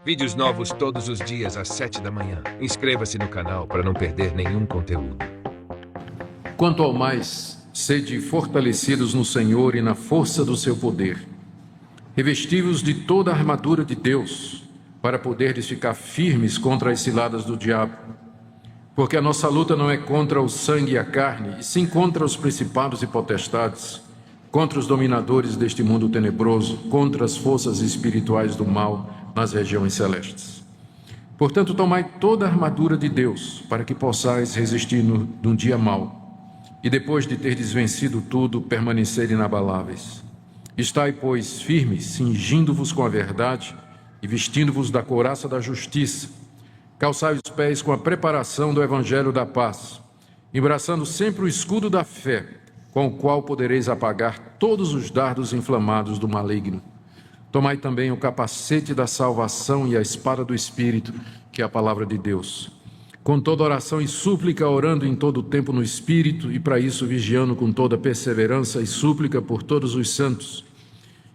Vídeos novos todos os dias às 7 da manhã. Inscreva-se no canal para não perder nenhum conteúdo. Quanto ao mais, sede fortalecidos no Senhor e na força do seu poder. Revesti-vos de toda a armadura de Deus, para poderes ficar firmes contra as ciladas do diabo. Porque a nossa luta não é contra o sangue e a carne, e sim contra os principados e potestades, contra os dominadores deste mundo tenebroso, contra as forças espirituais do mal nas regiões celestes. Portanto, tomai toda a armadura de Deus, para que possais resistir num dia mau, e depois de terdes vencido tudo, permanecer inabaláveis. Estai, pois, firmes, cingindo-vos com a verdade e vestindo-vos da couraça da justiça. Calçai os pés com a preparação do evangelho da paz, embraçando sempre o escudo da fé, com o qual podereis apagar todos os dardos inflamados do maligno. Tomai também o capacete da salvação e a espada do Espírito, que é a palavra de Deus. Com toda oração e súplica, orando em todo o tempo no Espírito, e para isso vigiando com toda perseverança e súplica por todos os santos.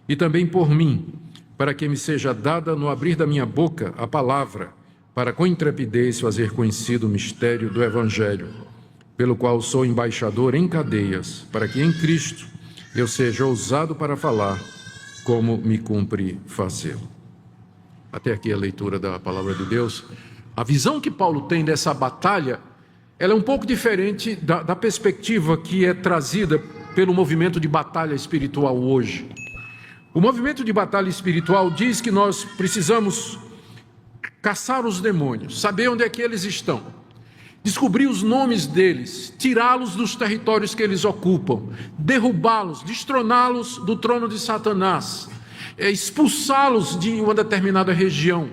E também por mim, para que me seja dada no abrir da minha boca a palavra, para com intrepidez fazer conhecido o mistério do Evangelho, pelo qual sou embaixador em cadeias, para que em Cristo eu seja ousado para falar, como me cumpre fazê-lo. Até aqui a leitura da palavra de Deus. A visão que Paulo tem dessa batalha, ela é um pouco diferente da perspectiva que é trazida pelo movimento de batalha espiritual hoje. O movimento de batalha espiritual diz que nós precisamos caçar os demônios, saber onde é que eles estão, descobrir os nomes deles, tirá-los dos territórios que eles ocupam, derrubá-los, destroná-los do trono de Satanás, expulsá-los de uma determinada região.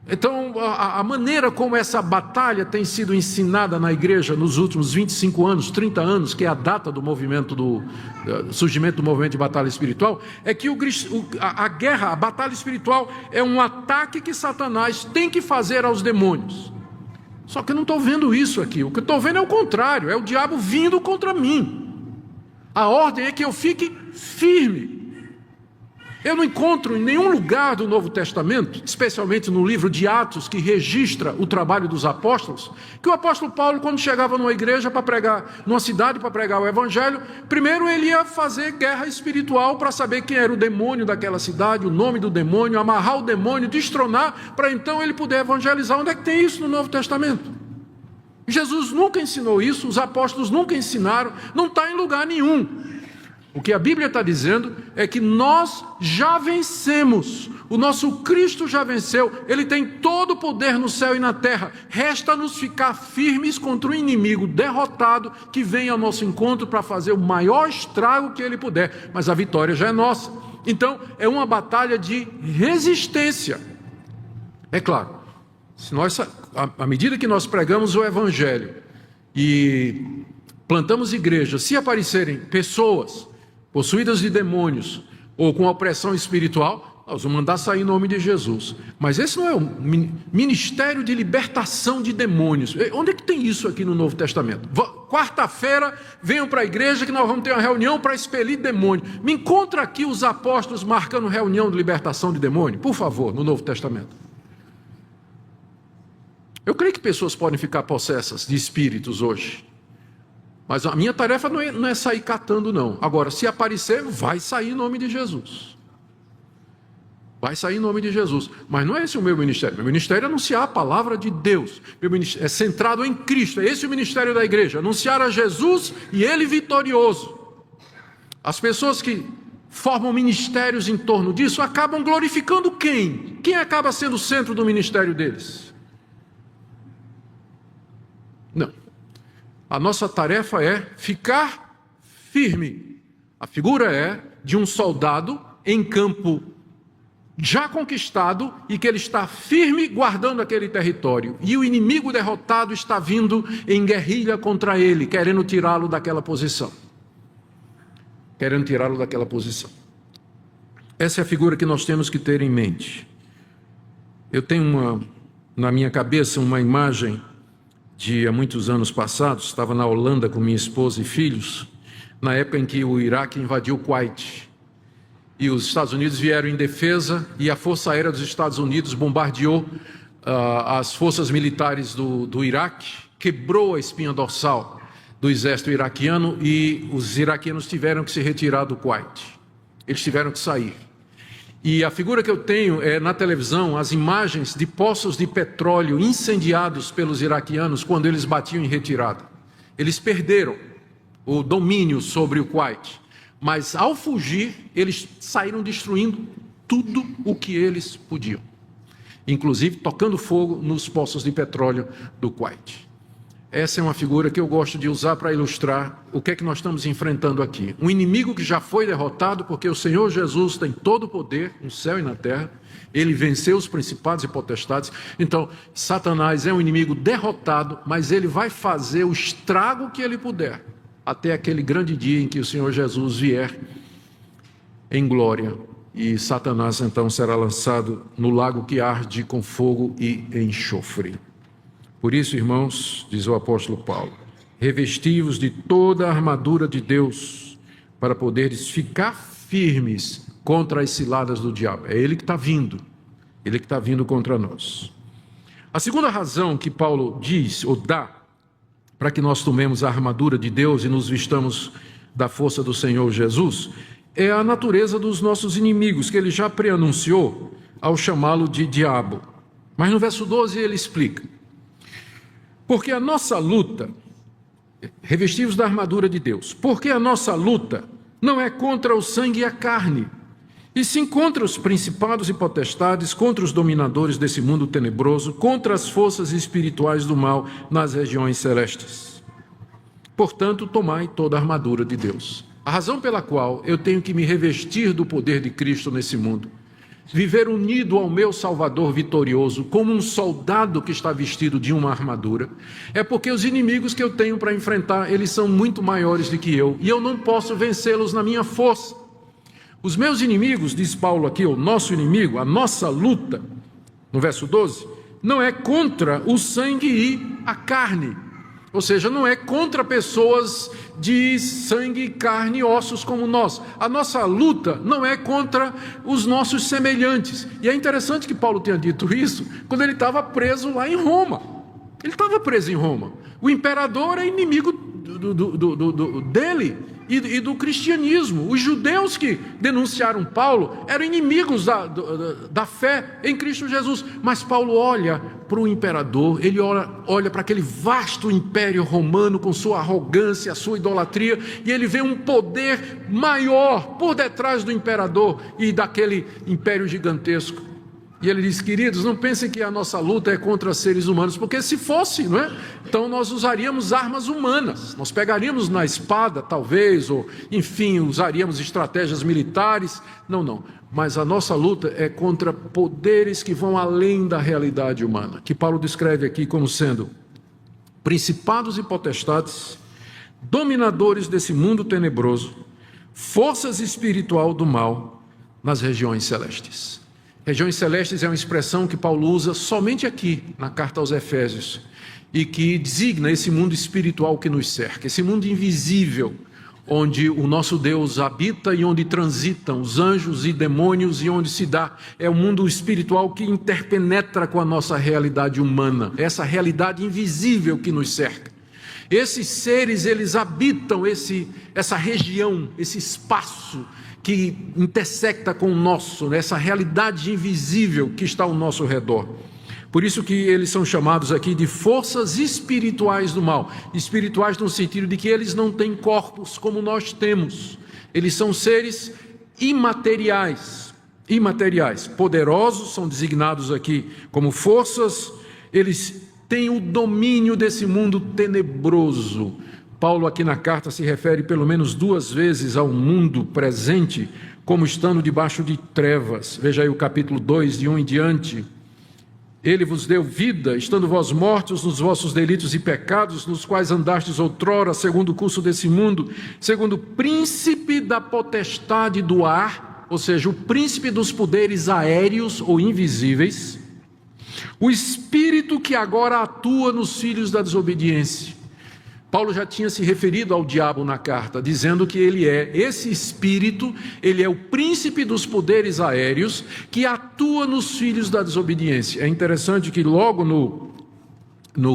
Então, a maneira como essa batalha tem sido ensinada na igreja nos últimos 25 anos, 30 anos, que é a data do movimento do surgimento do movimento de batalha espiritual, é que a guerra, a batalha espiritual é um ataque que Satanás tem que fazer aos demônios. Só que eu não estou vendo isso aqui. O que eu estou vendo é o contrário, é o diabo vindo contra mim. A ordem é que eu fique firme. Eu não encontro em nenhum lugar do Novo Testamento, especialmente no livro de Atos, que registra o trabalho dos apóstolos, que o apóstolo Paulo, quando chegava numa igreja para pregar, numa cidade para pregar o evangelho, primeiro ele ia fazer guerra espiritual para saber quem era o demônio daquela cidade, o nome do demônio, amarrar o demônio, destronar, para então ele poder evangelizar. Onde é que tem isso no Novo Testamento? Jesus nunca ensinou isso, os apóstolos nunca ensinaram, não está em lugar nenhum. O que a Bíblia está dizendo é que nós já vencemos, o nosso Cristo já venceu, Ele tem todo o poder no céu e na terra, resta-nos ficar firmes contra o inimigo derrotado que vem ao nosso encontro para fazer o maior estrago que ele puder, mas a vitória já é nossa. Então é uma batalha de resistência. É claro, se nós, à medida que nós pregamos o Evangelho e plantamos igrejas, se aparecerem pessoas possuídas de demônios ou com opressão espiritual, nós vamos mandar sair em nome de Jesus. Mas esse não é um ministério de libertação de demônios. Onde é que tem isso aqui no Novo Testamento? Quarta-feira, venham para a igreja que nós vamos ter uma reunião para expelir demônio. Me encontra aqui os apóstolos marcando reunião de libertação de demônio, por favor, no Novo Testamento. Eu creio que pessoas podem ficar possessas de espíritos hoje. Mas a minha tarefa não é sair catando, não. Agora, se aparecer, vai sair em nome de Jesus. Vai sair em nome de Jesus. Mas não é esse o meu ministério. Meu ministério é anunciar a palavra de Deus. Meu ministério é centrado em Cristo. É esse o ministério da igreja. Anunciar a Jesus e Ele vitorioso. As pessoas que formam ministérios em torno disso acabam glorificando quem? Quem acaba sendo o centro do ministério deles? Não. A nossa tarefa é ficar firme. A figura é de um soldado em campo já conquistado e que ele está firme guardando aquele território. E o inimigo derrotado está vindo em guerrilha contra ele, querendo tirá-lo daquela posição. Querendo tirá-lo daquela posição. Essa é a figura que nós temos que ter em mente. Eu tenho na minha cabeça uma imagem de há muitos anos passados, estava na Holanda com minha esposa e filhos, na época em que o Iraque invadiu o Kuwait. e os Estados Unidos vieram em defesa, e a Força Aérea dos Estados Unidos bombardeou as forças militares do Iraque, quebrou a espinha dorsal do exército iraquiano, e os iraquianos tiveram que se retirar do Kuwait. Eles tiveram que sair. E a figura que eu tenho é na televisão as imagens de poços de petróleo incendiados pelos iraquianos quando eles batiam em retirada. Eles perderam o domínio sobre o Kuwait, mas ao fugir eles saíram destruindo tudo o que eles podiam, inclusive tocando fogo nos poços de petróleo do Kuwait. Essa é uma figura que eu gosto de usar para ilustrar o que é que nós estamos enfrentando aqui. Um inimigo que já foi derrotado, porque o Senhor Jesus tem todo o poder no céu e na terra. Ele venceu os principados e potestades. Então, Satanás é um inimigo derrotado, mas ele vai fazer o estrago que ele puder, até aquele grande dia em que o Senhor Jesus vier em glória. E Satanás então será lançado no lago que arde com fogo e enxofre. Por isso, irmãos, diz o apóstolo Paulo, revesti-vos de toda a armadura de Deus, para poderes ficar firmes contra as ciladas do diabo. É ele que está vindo, ele que está vindo contra nós. A segunda razão que Paulo diz, ou dá, para que nós tomemos a armadura de Deus e nos vistamos da força do Senhor Jesus, é a natureza dos nossos inimigos, que ele já preanunciou ao chamá-lo de diabo. Mas no verso 12 ele explica: porque a nossa luta, revestivos da armadura de Deus, porque a nossa luta não é contra o sangue e a carne, e sim contra os principados e potestades, contra os dominadores desse mundo tenebroso, contra as forças espirituais do mal nas regiões celestes. Portanto, tomai toda a armadura de Deus. A razão pela qual eu tenho que me revestir do poder de Cristo nesse mundo, viver unido ao meu Salvador vitorioso, como um soldado que está vestido de uma armadura, é porque os inimigos que eu tenho para enfrentar, eles são muito maiores do que eu, e eu não posso vencê-los na minha força. Os meus inimigos, diz Paulo aqui, o nosso inimigo, a nossa luta, no verso 12, não é contra o sangue e a carne, ou seja, não é contra pessoas de sangue, carne e ossos como nós. A nossa luta não é contra os nossos semelhantes. E é interessante que Paulo tenha dito isso quando ele estava preso lá em Roma. Ele estava preso em Roma. O imperador é inimigo dele e do cristianismo. Os judeus que denunciaram Paulo eram inimigos da fé em Cristo Jesus. Mas Paulo olha para o imperador, ele olha para aquele vasto império romano com sua arrogância, sua idolatria, e ele vê um poder maior por detrás do imperador e daquele império gigantesco. E ele diz: queridos, não pensem que a nossa luta é contra seres humanos, porque se fosse, não é? Então nós usaríamos armas humanas, nós pegaríamos na espada, talvez, ou enfim, usaríamos estratégias militares. Não. Mas a nossa luta é contra poderes que vão além da realidade humana, que Paulo descreve aqui como sendo principados e potestades, dominadores desse mundo tenebroso, forças espiritual do mal nas regiões celestes. Regiões celestes é uma expressão que Paulo usa somente aqui, na carta aos Efésios, e que designa esse mundo espiritual que nos cerca, esse mundo invisível, onde o nosso Deus habita e onde transitam os anjos e demônios e onde se dá. É o mundo espiritual que interpenetra com a nossa realidade humana, essa realidade invisível que nos cerca. Esses seres, eles habitam essa região, esse espaço que intersecta com o nosso, essa realidade invisível que está ao nosso redor. Por isso que eles são chamados aqui de forças espirituais do mal. Espirituais no sentido de que eles não têm corpos como nós temos. Eles são seres imateriais. Poderosos, são designados aqui como forças. Eles têm o domínio desse mundo tenebroso. Paulo aqui na carta se refere pelo menos 2 vezes ao mundo presente como estando debaixo de trevas. Veja aí o capítulo 2, de 1 em diante. Ele vos deu vida, estando vós mortos nos vossos delitos e pecados, nos quais andastes outrora, segundo o curso desse mundo, segundo o príncipe da potestade do ar, ou seja, o príncipe dos poderes aéreos ou invisíveis, o espírito que agora atua nos filhos da desobediência. Paulo já tinha se referido ao diabo na carta, dizendo que ele é esse espírito, ele é o príncipe dos poderes aéreos que atua nos filhos da desobediência. É interessante que logo no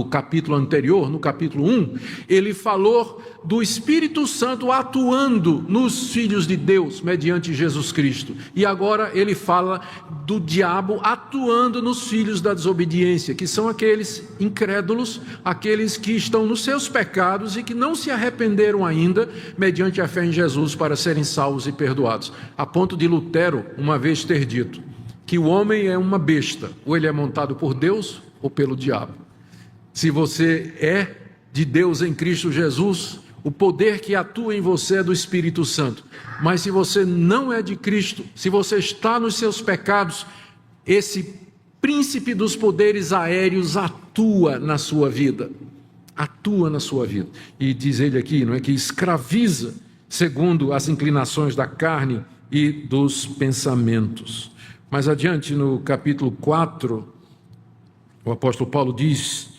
capítulo anterior, no capítulo 1, ele falou do Espírito Santo atuando nos filhos de Deus, mediante Jesus Cristo. E agora ele fala do diabo atuando nos filhos da desobediência, que são aqueles incrédulos, aqueles que estão nos seus pecados e que não se arrependeram ainda, mediante a fé em Jesus, para serem salvos e perdoados. A ponto de Lutero, uma vez, ter dito que o homem é uma besta, ou ele é montado por Deus ou pelo diabo. Se você é de Deus em Cristo Jesus, o poder que atua em você é do Espírito Santo. Mas se você não é de Cristo, se você está nos seus pecados, esse príncipe dos poderes aéreos atua na sua vida. Atua na sua vida. E diz ele aqui, não é, que escraviza segundo as inclinações da carne e dos pensamentos. Mais adiante, no capítulo 4, o apóstolo Paulo diz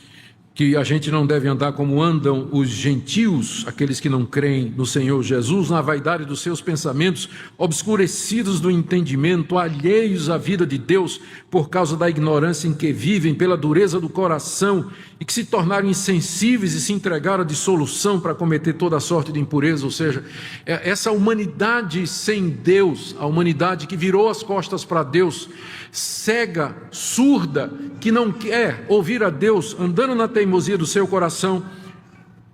que a gente não deve andar como andam os gentios, aqueles que não creem no Senhor Jesus, na vaidade dos seus pensamentos, obscurecidos do entendimento, alheios à vida de Deus, por causa da ignorância em que vivem, pela dureza do coração, e que se tornaram insensíveis e se entregaram à dissolução para cometer toda sorte de impureza. Ou seja, essa humanidade sem Deus, a humanidade que virou as costas para Deus, cega, surda, que não quer ouvir a Deus, andando na teimosia do seu coração,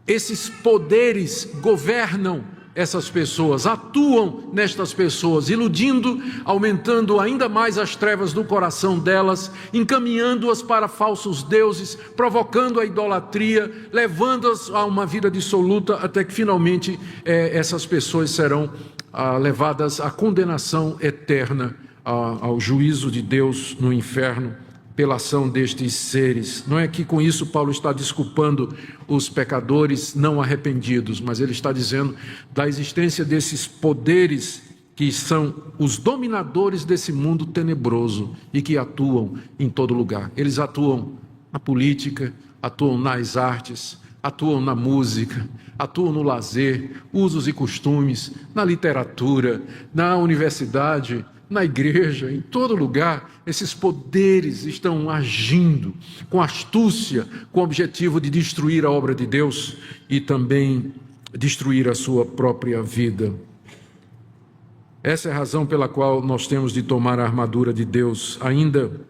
esses poderes governam essas pessoas, atuam nestas pessoas, iludindo, aumentando ainda mais as trevas do coração delas, encaminhando-as para falsos deuses, provocando a idolatria, levando-as a uma vida dissoluta, até que finalmente essas pessoas serão levadas à condenação eterna, ao juízo de Deus no inferno, pela ação destes seres. Não é que com isso Paulo está desculpando os pecadores não arrependidos, mas ele está dizendo da existência desses poderes que são os dominadores desse mundo tenebroso e que atuam em todo lugar. Eles atuam na política, atuam nas artes, atuam na música, atuam no lazer, usos e costumes, na literatura, na universidade, na igreja, em todo lugar. Esses poderes estão agindo com astúcia, com o objetivo de destruir a obra de Deus e também destruir a sua própria vida. Essa é a razão pela qual nós temos de tomar a armadura de Deus. Ainda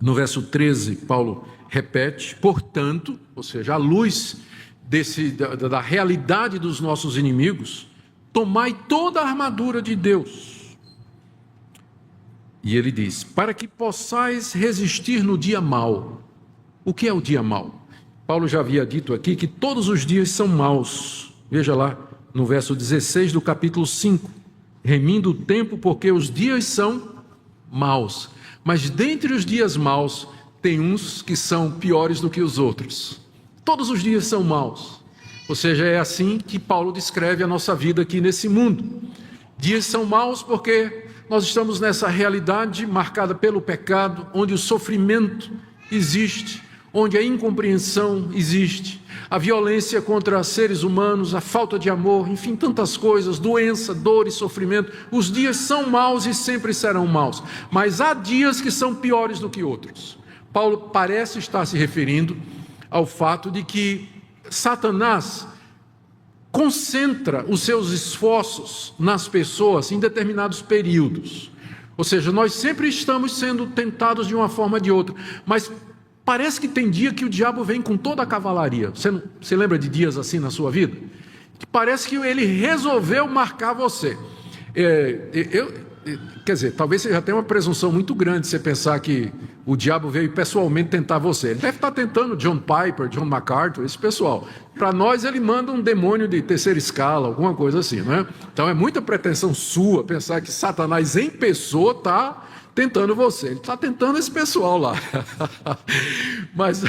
no verso 13, Paulo repete, portanto, ou seja, à luz da realidade dos nossos inimigos, tomai toda a armadura de Deus. E ele diz, para que possais resistir no dia mau. O que é o dia mau? Paulo já havia dito aqui que todos os dias são maus. Veja lá no verso 16 do capítulo 5. Remindo o tempo porque os dias são maus. Mas dentre os dias maus, tem uns que são piores do que os outros. Todos os dias são maus. Ou seja, é assim que Paulo descreve a nossa vida aqui nesse mundo. Dias são maus porque nós estamos nessa realidade marcada pelo pecado, onde o sofrimento existe, onde a incompreensão existe, a violência contra seres humanos, a falta de amor, enfim, tantas coisas, doença, dor e sofrimento. Os dias são maus e sempre serão maus, mas há dias que são piores do que outros. Paulo parece estar se referindo ao fato de que Satanás concentra os seus esforços nas pessoas em determinados períodos. Ou seja, nós sempre estamos sendo tentados de uma forma ou de outra, mas parece que tem dia que o diabo vem com toda a cavalaria. Você lembra de dias assim na sua vida? Que parece que ele resolveu marcar você. Quer dizer, talvez você já tenha uma presunção muito grande você pensar que o diabo veio pessoalmente tentar você. Ele deve estar tentando John Piper, John MacArthur, esse pessoal. Para nós ele manda um demônio de terceira escala, alguma coisa assim, não é? Então é muita pretensão sua pensar que Satanás em pessoa está tentando você. Ele está tentando esse pessoal lá. Mas,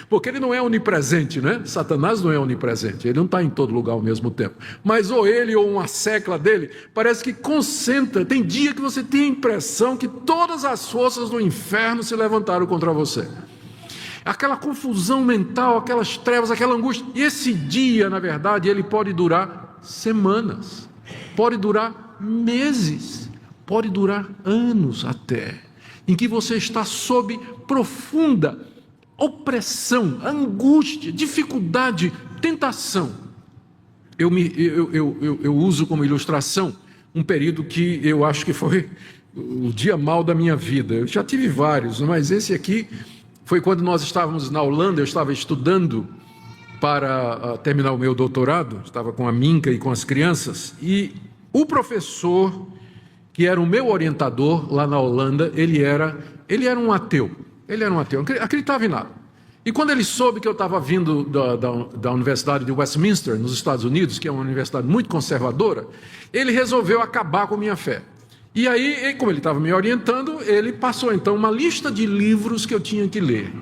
porque ele não é onipresente, né? Satanás não é onipresente, ele não está em todo lugar ao mesmo tempo. Mas ou ele ou uma secla dele, parece que concentra. Tem dia que você tem a impressão que todas as forças do inferno se levantaram contra você. aquela confusão mental, aquelas trevas, aquela angústia. E esse dia, na verdade, ele pode durar semanas, pode durar meses, pode durar anos até, em que você está sob profunda opressão, angústia, dificuldade, tentação. Eu uso como ilustração um período que eu acho que foi o dia mau da minha vida. Eu já tive vários, mas esse aqui foi quando nós estávamos na Holanda. Eu estava estudando para terminar o meu doutorado, estava com a Minca e com as crianças, e o professor, que era o meu orientador lá na Holanda, ele era um ateu. Ele era um ateu, não acreditava em nada. E quando ele soube que eu estava vindo da Universidade de Westminster, nos Estados Unidos, que é uma universidade muito conservadora, ele resolveu acabar com a minha fé. E aí, como ele estava me orientando, ele passou então uma lista de livros que eu tinha que ler.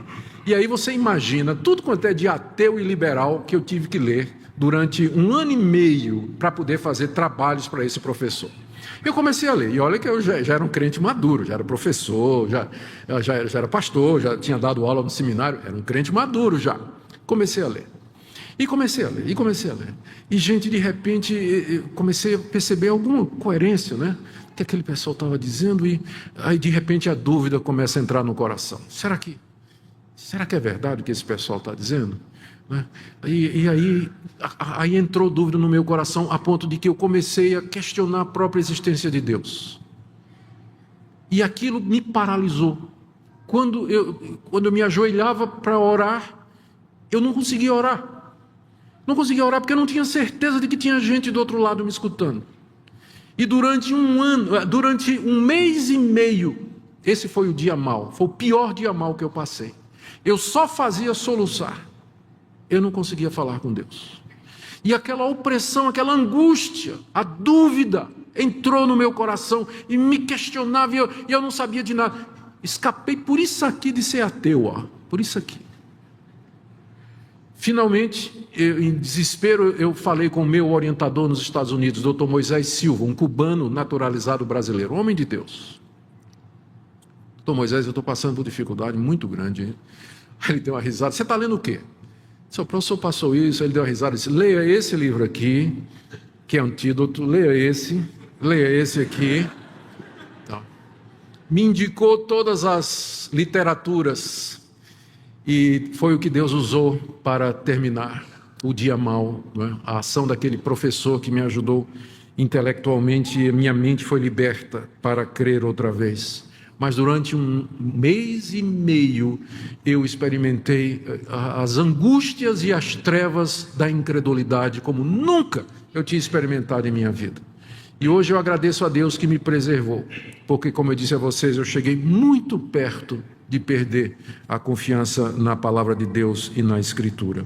E aí você imagina tudo quanto é de ateu e liberal que eu tive que ler durante 1 ano e meio para poder fazer trabalhos para esse professor. Eu comecei a ler, e olha que eu já era um crente maduro, já era professor, já era pastor, já tinha dado aula no seminário, era um crente maduro já. Comecei a ler. E comecei a ler. E, gente, de repente, eu comecei a perceber alguma coerência, né? Que aquele pessoal estava dizendo, e aí, de repente, a dúvida começa a entrar no coração. Será que é verdade o que esse pessoal está dizendo? Né? E aí entrou dúvida no meu coração, a ponto de que eu comecei a questionar a própria existência de Deus. E aquilo me paralisou. Quando eu me ajoelhava para orar, eu não conseguia orar. Não conseguia orar porque eu não tinha certeza de que tinha gente do outro lado me escutando. E durante 1 mês e meio, esse foi o dia mau, foi o pior dia mau que eu passei. Eu só fazia soluçar. Eu não conseguia falar com Deus. E aquela opressão, aquela angústia, a dúvida entrou no meu coração e me questionava, e eu não sabia de nada. Escapei por isso aqui de ser ateu, por isso aqui. Finalmente, em desespero, eu falei com o meu orientador nos Estados Unidos, Dr. Moisés Silva, um cubano naturalizado brasileiro, um homem de Deus. Dr. Moisés, eu estou passando por dificuldade muito grande. Hein? Aí ele deu uma risada. Você está lendo o quê? O professor passou isso, ele deu uma risada e disse, leia esse livro aqui, que é antídoto, leia esse aqui. Então, me indicou todas as literaturas e foi o que Deus usou para terminar o dia mau, né? A ação daquele professor que me ajudou intelectualmente e minha mente foi liberta para crer outra vez. Mas durante 1 mês e meio eu experimentei as angústias e as trevas da incredulidade como nunca eu tinha experimentado em minha vida. E hoje eu agradeço a Deus que me preservou, porque, como eu disse a vocês, eu cheguei muito perto de perder a confiança na palavra de Deus e na Escritura.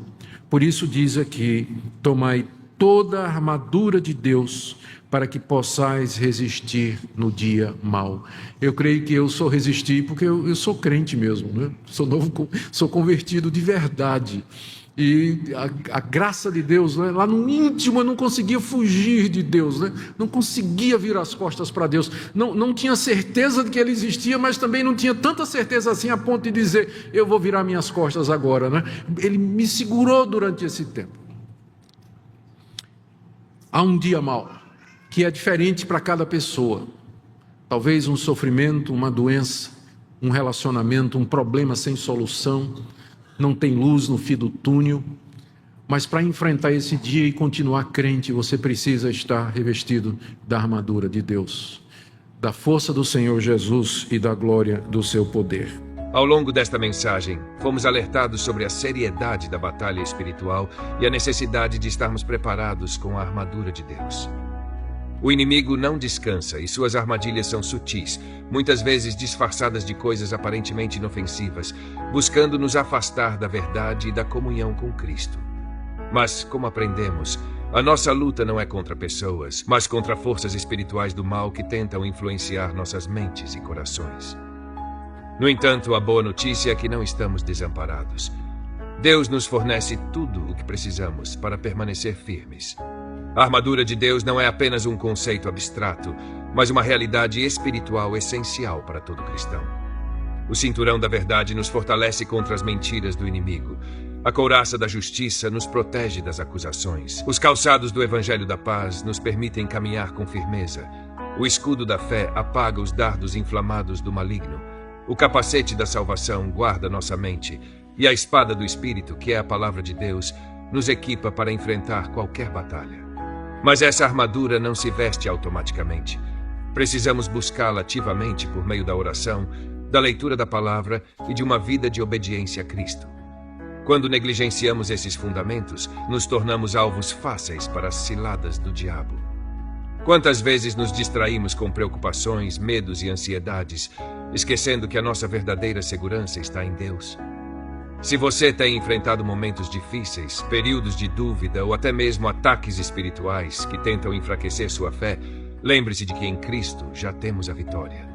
Por isso diz aqui, tomai toda a armadura de Deus para que possais resistir no dia mau. Eu creio que eu sou resistir porque eu sou crente mesmo, né? Sou convertido de verdade. E a graça de Deus, né? Lá no íntimo eu não conseguia fugir de Deus, né? Não conseguia virar as costas para Deus. Não tinha certeza de que Ele existia, mas também não tinha tanta certeza assim a ponto de dizer, eu vou virar minhas costas agora, né? Ele me segurou durante esse tempo. Há um dia mau que é diferente para cada pessoa. Talvez um sofrimento, uma doença, um relacionamento, um problema sem solução, não tem luz no fim do túnel. Mas para enfrentar esse dia e continuar crente, você precisa estar revestido da armadura de Deus, da força do Senhor Jesus e da glória do seu poder. Ao longo desta mensagem, fomos alertados sobre a seriedade da batalha espiritual e a necessidade de estarmos preparados com a armadura de Deus. O inimigo não descansa e suas armadilhas são sutis, muitas vezes disfarçadas de coisas aparentemente inofensivas, buscando nos afastar da verdade e da comunhão com Cristo. Mas, como aprendemos, a nossa luta não é contra pessoas, mas contra forças espirituais do mal que tentam influenciar nossas mentes e corações. No entanto, a boa notícia é que não estamos desamparados. Deus nos fornece tudo o que precisamos para permanecer firmes. A armadura de Deus não é apenas um conceito abstrato, mas uma realidade espiritual essencial para todo cristão. O cinturão da verdade nos fortalece contra as mentiras do inimigo. A couraça da justiça nos protege das acusações. Os calçados do evangelho da paz nos permitem caminhar com firmeza. O escudo da fé apaga os dardos inflamados do maligno. O capacete da salvação guarda nossa mente. E a espada do Espírito, que é a palavra de Deus, nos equipa para enfrentar qualquer batalha. Mas essa armadura não se veste automaticamente. Precisamos buscá-la ativamente por meio da oração, da leitura da palavra e de uma vida de obediência a Cristo. Quando negligenciamos esses fundamentos, nos tornamos alvos fáceis para as ciladas do diabo. Quantas vezes nos distraímos com preocupações, medos e ansiedades, esquecendo que a nossa verdadeira segurança está em Deus? Se você tem enfrentado momentos difíceis, períodos de dúvida ou até mesmo ataques espirituais que tentam enfraquecer sua fé, lembre-se de que em Cristo já temos a vitória.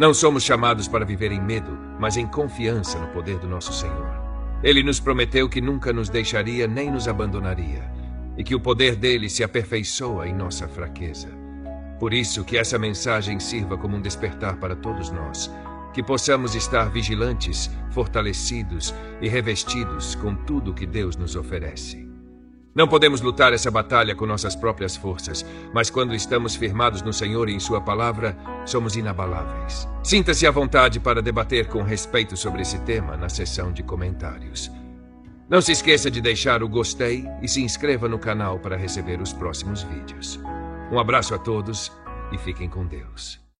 Não somos chamados para viver em medo, mas em confiança no poder do nosso Senhor. Ele nos prometeu que nunca nos deixaria nem nos abandonaria, e que o poder dele se aperfeiçoa em nossa fraqueza. Por isso, que essa mensagem sirva como um despertar para todos nós, que possamos estar vigilantes, fortalecidos e revestidos com tudo o que Deus nos oferece. Não podemos lutar essa batalha com nossas próprias forças, mas quando estamos firmados no Senhor e em Sua palavra, somos inabaláveis. Sinta-se à vontade para debater com respeito sobre esse tema na seção de comentários. Não se esqueça de deixar o gostei e se inscreva no canal para receber os próximos vídeos. Um abraço a todos e fiquem com Deus.